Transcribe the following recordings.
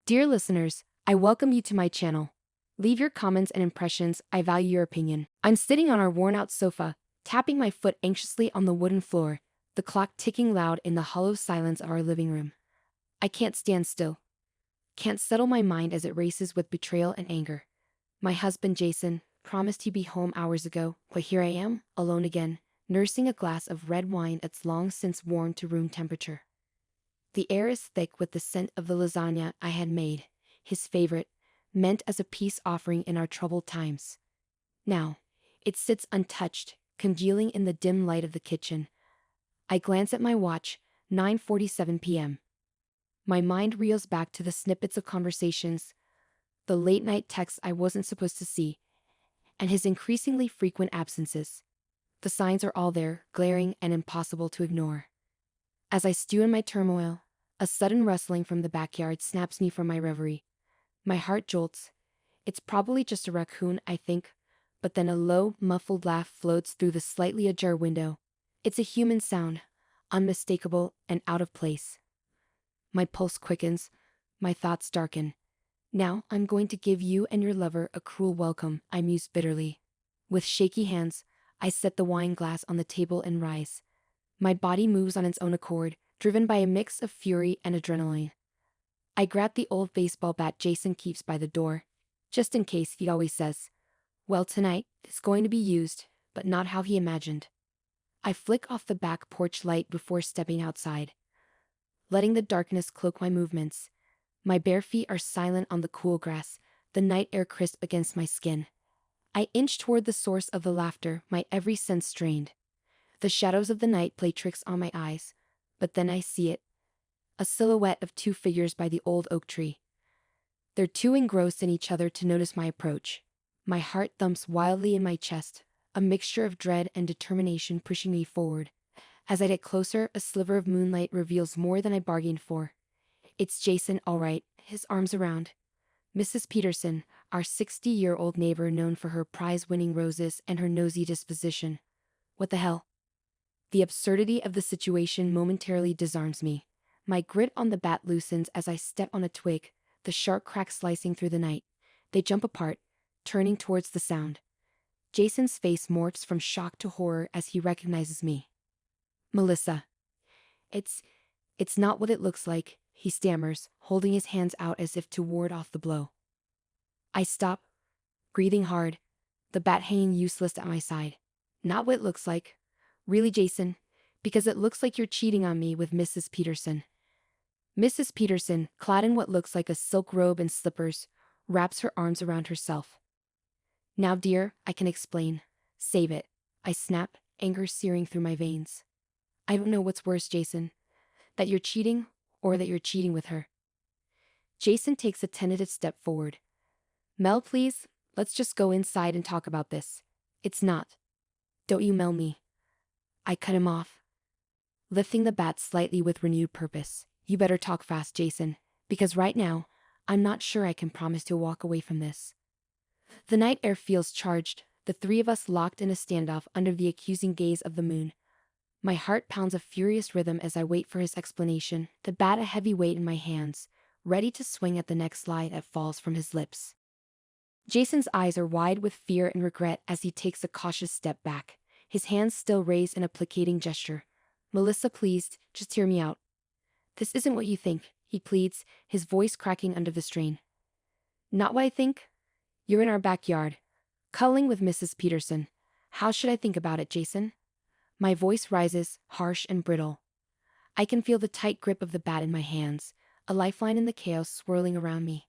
Dear listeners, I welcome you to my channel. Leave your comments and impressions, I value your opinion. I'm sitting on our worn-out sofa, tapping my foot anxiously on the wooden floor, the clock ticking loud in the hollow silence of our living room. I can't stand still. Can't settle my mind as it races with betrayal and anger. My husband Jason promised he'd be home hours ago, but here I am, alone again, nursing a glass of red wine that's long since warmed to room temperature. The air is thick with the scent of the lasagna I had made, his favorite, meant as a peace offering in our troubled times. Now, it sits untouched, congealing in the dim light of the kitchen. I glance at my watch, 9:47 p.m. My mind reels back to the snippets of conversations, the late-night texts I wasn't supposed to see, and his increasingly frequent absences. The signs are all there, glaring and impossible to ignore. As I stew in my turmoil, a sudden rustling from the backyard snaps me from my reverie. My heart jolts. It's probably just a raccoon, I think, but then a low, muffled laugh floats through the slightly ajar window. It's a human sound, unmistakable and out of place. My pulse quickens, my thoughts darken. Now I'm going to give you and your lover a cruel welcome, I muse bitterly. With shaky hands, I set the wine glass on the table and rise. My body moves on its own accord, driven by a mix of fury and adrenaline. I grab the old baseball bat Jason keeps by the door, just in case, he always says. Well, tonight, it's going to be used, but not how he imagined. I flick off the back porch light before stepping outside, letting the darkness cloak my movements. My bare feet are silent on the cool grass, the night air crisp against my skin. I inch toward the source of the laughter, my every sense strained. The shadows of the night play tricks on my eyes, but then I see it. A silhouette of two figures by the old oak tree. They're too engrossed in each other to notice my approach. My heart thumps wildly in my chest, a mixture of dread and determination pushing me forward. As I get closer, a sliver of moonlight reveals more than I bargained for. It's Jason, all right, his arms around Mrs. Peterson, our 60-year-old neighbor known for her prize-winning roses and her nosy disposition. What the hell? The absurdity of the situation momentarily disarms me. My grip on the bat loosens as I step on a twig, the sharp crack slicing through the night. They jump apart, turning towards the sound. Jason's face morphs from shock to horror as he recognizes me. Melissa. It's not what it looks like, he stammers, holding his hands out as if to ward off the blow. I stop, breathing hard, the bat hanging useless at my side. Not what it looks like. Really, Jason? Because it looks like you're cheating on me with Mrs. Peterson. Mrs. Peterson, clad in what looks like a silk robe and slippers, wraps her arms around herself. Now, dear, I can explain. Save it. I snap, anger searing through my veins. I don't know what's worse, Jason. That you're cheating, or that you're cheating with her. Jason takes a tentative step forward. Mel, please, let's just go inside and talk about this. It's not. Don't you Mel me. I cut him off, lifting the bat slightly with renewed purpose. You better talk fast, Jason, because right now, I'm not sure I can promise to walk away from this. The night air feels charged, the three of us locked in a standoff under the accusing gaze of the moon. My heart pounds a furious rhythm as I wait for his explanation, the bat a heavy weight in my hands, ready to swing at the next lie that falls from his lips. Jason's eyes are wide with fear and regret as he takes a cautious step back, his hands still raised in a placating gesture. Melissa, please, just hear me out. This isn't what you think, he pleads, his voice cracking under the strain. Not what I think? You're in our backyard, cuddling with Mrs. Peterson. How should I think about it, Jason? My voice rises, harsh and brittle. I can feel the tight grip of the bat in my hands, a lifeline in the chaos swirling around me.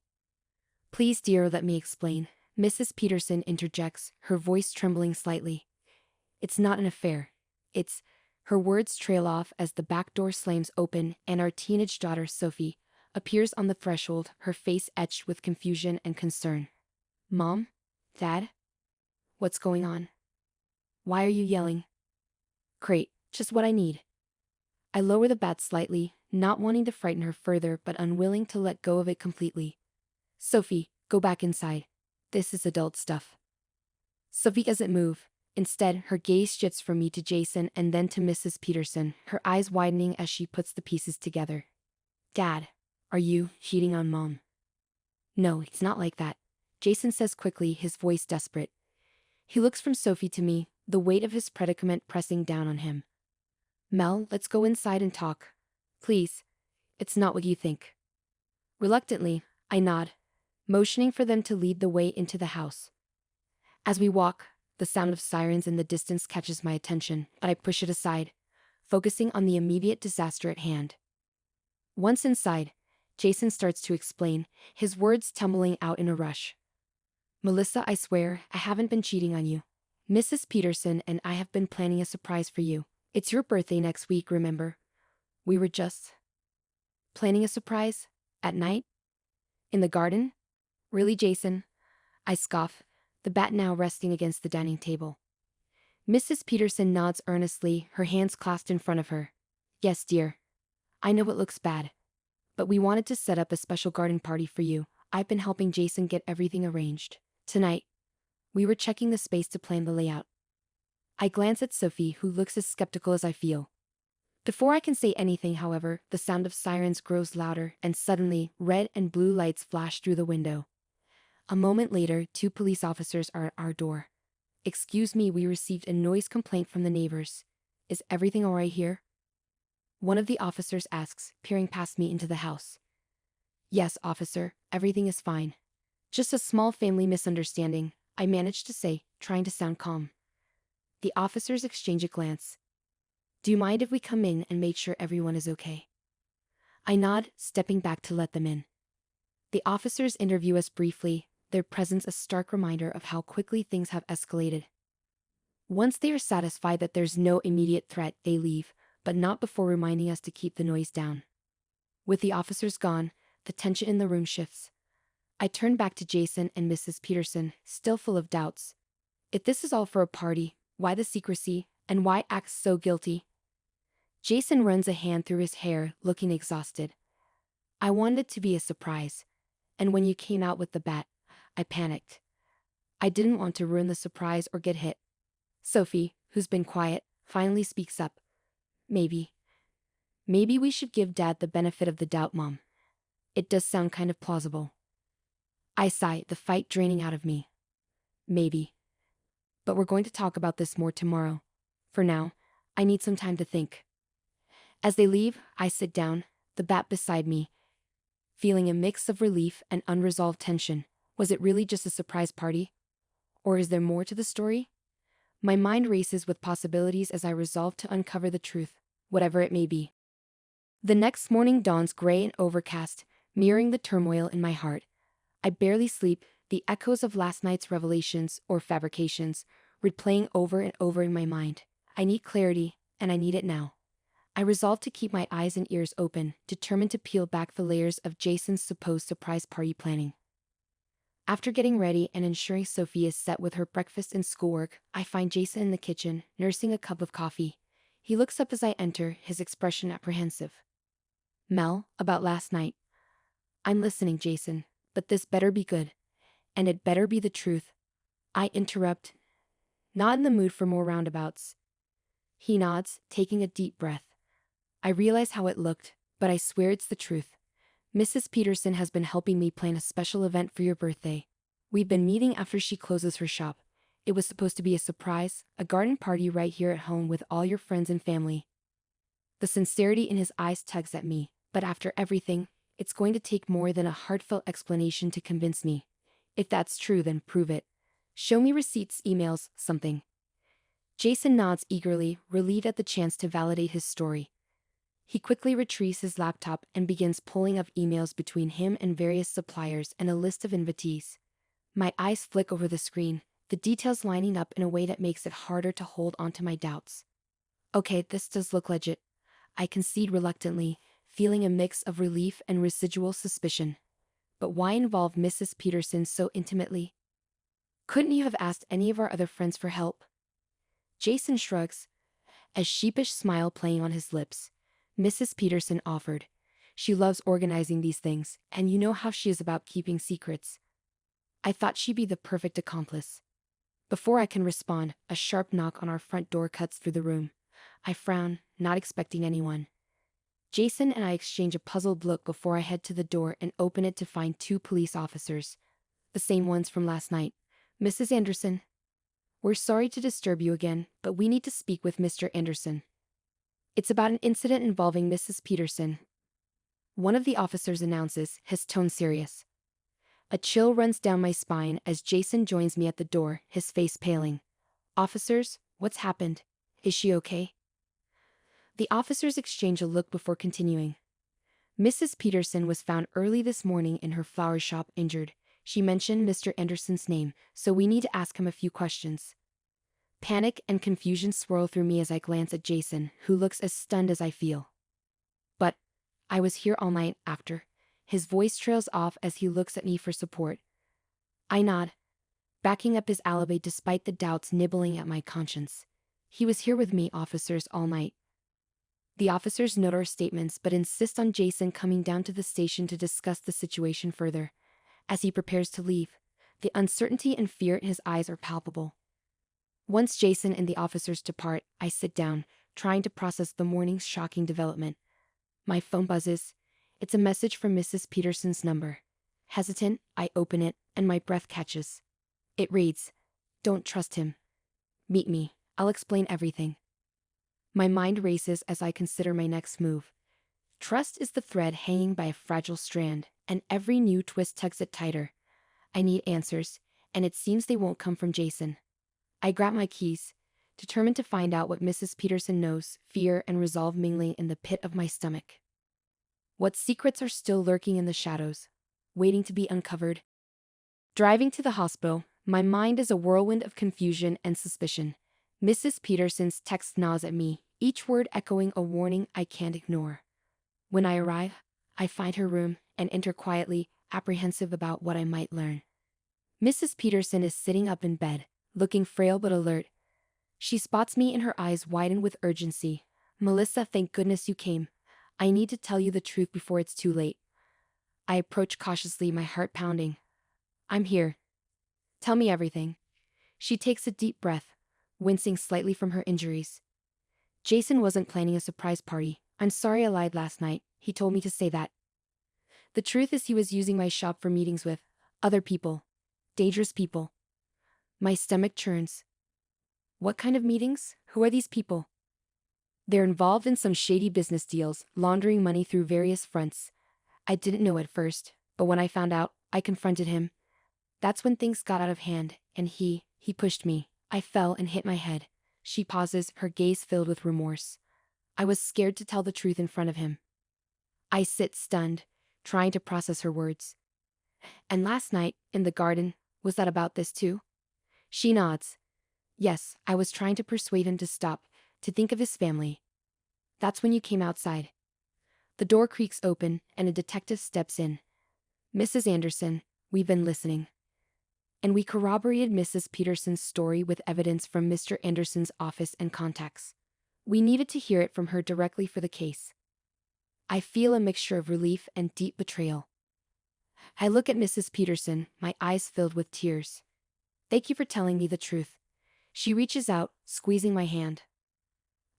Please, dear, let me explain. Mrs. Peterson interjects, her voice trembling slightly. It's not an affair. It's... Her words trail off as the back door slams open and our teenage daughter, Sophie, appears on the threshold, her face etched with confusion and concern. Mom? Dad? What's going on? Why are you yelling? Great, just what I need. I lower the bat slightly, not wanting to frighten her further but unwilling to let go of it completely. Sophie, go back inside. This is adult stuff. Sophie doesn't move. Instead, her gaze shifts from me to Jason and then to Mrs. Peterson, her eyes widening as she puts the pieces together. Dad, are you cheating on Mom? No, it's not like that, Jason says quickly, his voice desperate. He looks from Sophie to me, the weight of his predicament pressing down on him. Mel, let's go inside and talk. Please. It's not what you think. Reluctantly, I nod, motioning for them to lead the way into the house. As we walk, the sound of sirens in the distance catches my attention, but I push it aside, focusing on the immediate disaster at hand. Once inside, Jason starts to explain, his words tumbling out in a rush. Melissa, I swear, I haven't been cheating on you. Mrs. Peterson and I have been planning a surprise for you. It's your birthday next week, remember? We were just planning a surprise? At night? In the garden? Really, Jason? I scoff, the bat now resting against the dining table. Mrs. Peterson nods earnestly, her hands clasped in front of her. Yes, dear. I know it looks bad. But we wanted to set up a special garden party for you. I've been helping Jason get everything arranged. Tonight, we were checking the space to plan the layout. I glance at Sophie, who looks as skeptical as I feel. Before I can say anything, however, the sound of sirens grows louder, and suddenly, red and blue lights flash through the window. A moment later, 2 police officers are at our door. Excuse me, we received a noise complaint from the neighbors. Is everything all right here? One of the officers asks, peering past me into the house. Yes, officer, everything is fine. Just a small family misunderstanding, I managed to say, trying to sound calm. The officers exchange a glance. Do you mind if we come in and make sure everyone is okay? I nod, stepping back to let them in. The officers interview us briefly, their presence a stark reminder of how quickly things have escalated. Once they are satisfied that there's no immediate threat, they leave, but not before reminding us to keep the noise down. With the officers gone, the tension in the room shifts. I turn back to Jason and Mrs. Peterson, still full of doubts. If this is all for a party, why the secrecy, and why act so guilty? Jason runs a hand through his hair, looking exhausted. I wanted it to be a surprise, and when you came out with the bat, I panicked. I didn't want to ruin the surprise or get hit. Sophie, who's been quiet, finally speaks up. Maybe we should give Dad the benefit of the doubt, Mom. It does sound kind of plausible. I sigh, the fight draining out of me. Maybe. But we're going to talk about this more tomorrow. For now, I need some time to think. As they leave, I sit down, the bat beside me, feeling a mix of relief and unresolved tension. Was it really just a surprise party? Or is there more to the story? My mind races with possibilities as I resolve to uncover the truth, whatever it may be. The next morning dawns gray and overcast, mirroring the turmoil in my heart. I barely sleep, the echoes of last night's revelations or fabrications replaying over and over in my mind. I need clarity, and I need it now. I resolve to keep my eyes and ears open, determined to peel back the layers of Jason's supposed surprise party planning. After getting ready and ensuring Sophie is set with her breakfast and schoolwork, I find Jason in the kitchen, nursing a cup of coffee. He looks up as I enter, his expression apprehensive. Mel, about last night. I'm listening, Jason, but this better be good. And it better be the truth. I interrupt, not in the mood for more roundabouts. He nods, taking a deep breath. I realize how it looked, but I swear it's the truth. Mrs. Peterson has been helping me plan a special event for your birthday. We've been meeting after she closes her shop. It was supposed to be a surprise, a garden party right here at home with all your friends and family. The sincerity in his eyes tugs at me, but after everything, it's going to take more than a heartfelt explanation to convince me. If that's true, then prove it. Show me receipts, emails, something. Jason nods eagerly, relieved at the chance to validate his story. He quickly retrieves his laptop and begins pulling up emails between him and various suppliers and a list of invitees. My eyes flick over the screen, the details lining up in a way that makes it harder to hold onto my doubts. Okay, this does look legit. I concede reluctantly, feeling a mix of relief and residual suspicion. But why involve Mrs. Peterson so intimately? Couldn't you have asked any of our other friends for help? Jason shrugs, a sheepish smile playing on his lips. Mrs. Peterson offered. She loves organizing these things, and you know how she is about keeping secrets. I thought she'd be the perfect accomplice. Before I can respond, a sharp knock on our front door cuts through the room. I frown, not expecting anyone. Jason and I exchange a puzzled look before I head to the door and open it to find two police officers. The same ones from last night. Mrs. Anderson. We're sorry to disturb you again, but we need to speak with Mr. Anderson. It's about an incident involving Mrs. Peterson. One of the officers announces, his tone serious. A chill runs down my spine as Jason joins me at the door, his face paling. Officers, what's happened? Is she okay? The officers exchange a look before continuing. Mrs. Peterson was found early this morning in her flower shop injured. She mentioned Mr. Anderson's name, so we need to ask him a few questions. Panic and confusion swirl through me as I glance at Jason, who looks as stunned as I feel. But I was here all night after. His voice trails off as he looks at me for support. I nod, backing up his alibi despite the doubts nibbling at my conscience. He was here with me, officers, all night. The officers note our statements but insist on Jason coming down to the station to discuss the situation further. As he prepares to leave, the uncertainty and fear in his eyes are palpable. Once Jason and the officers depart, I sit down, trying to process the morning's shocking development. My phone buzzes. It's a message from Mrs. Peterson's number. Hesitant, I open it, and my breath catches. It reads, "Don't trust him. Meet me. I'll explain everything." My mind races as I consider my next move. Trust is the thread hanging by a fragile strand, and every new twist tugs it tighter. I need answers, and it seems they won't come from Jason. I grab my keys, determined to find out what Mrs. Peterson knows, fear and resolve mingling in the pit of my stomach. What secrets are still lurking in the shadows, waiting to be uncovered? Driving to the hospital, my mind is a whirlwind of confusion and suspicion. Mrs. Peterson's text gnaws at me, each word echoing a warning I can't ignore. When I arrive, I find her room and enter quietly, apprehensive about what I might learn. Mrs. Peterson is sitting up in bed, looking frail but alert. She spots me and her eyes widen with urgency. "Melissa, thank goodness you came. I need to tell you the truth before it's too late." I approach cautiously, my heart pounding. "I'm here. Tell me everything." She takes a deep breath, wincing slightly from her injuries. "Jason wasn't planning a surprise party. I'm sorry I lied last night. He told me to say that. The truth is he was using my shop for meetings with other people. Dangerous people." My stomach churns. What kind of meetings? Who are these people? They're involved in some shady business deals, laundering money through various fronts. I didn't know at first, but when I found out, I confronted him. That's when things got out of hand, and he pushed me. I fell and hit my head. She pauses, her gaze filled with remorse. I was scared to tell the truth in front of him. I sit stunned, trying to process her words. "And last night, in the garden, was that about this too?" She nods. "Yes, I was trying to persuade him to stop, to think of his family. That's when you came outside." The door creaks open, and a detective steps in. "Mrs. Anderson, we've been listening." And we corroborated Mrs. Peterson's story with evidence from Mr. Anderson's office and contacts. We needed to hear it from her directly for the case. I feel a mixture of relief and deep betrayal. I look at Mrs. Peterson, my eyes filled with tears. "Thank you for telling me the truth." She reaches out, squeezing my hand.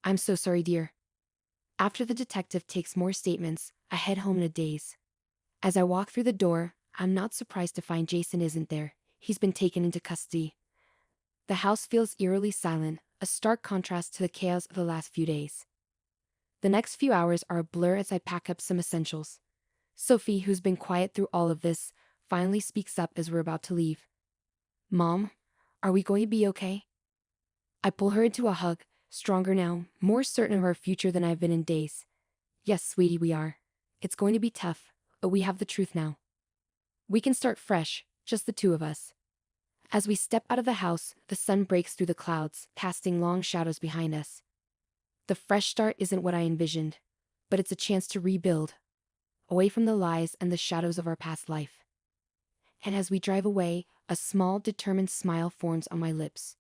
"I'm so sorry, dear." After the detective takes more statements, I head home in a daze. As I walk through the door, I'm not surprised to find Jason isn't there. He's been taken into custody. The house feels eerily silent, a stark contrast to the chaos of the last few days. The next few hours are a blur as I pack up some essentials. Sophie, who's been quiet through all of this, finally speaks up as we're about to leave. "Mom, are we going to be okay?" I pull her into a hug, stronger now, more certain of our future than I've been in days. "Yes, sweetie, we are. It's going to be tough, but we have the truth now. We can start fresh, just the two of us." As we step out of the house, the sun breaks through the clouds, casting long shadows behind us. The fresh start isn't what I envisioned, but it's a chance to rebuild, away from the lies and the shadows of our past life. And as we drive away, a small, determined smile forms on my lips.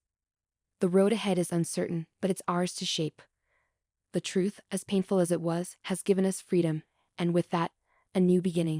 The road ahead is uncertain, but it's ours to shape. The truth, as painful as it was, has given us freedom, and with that, a new beginning.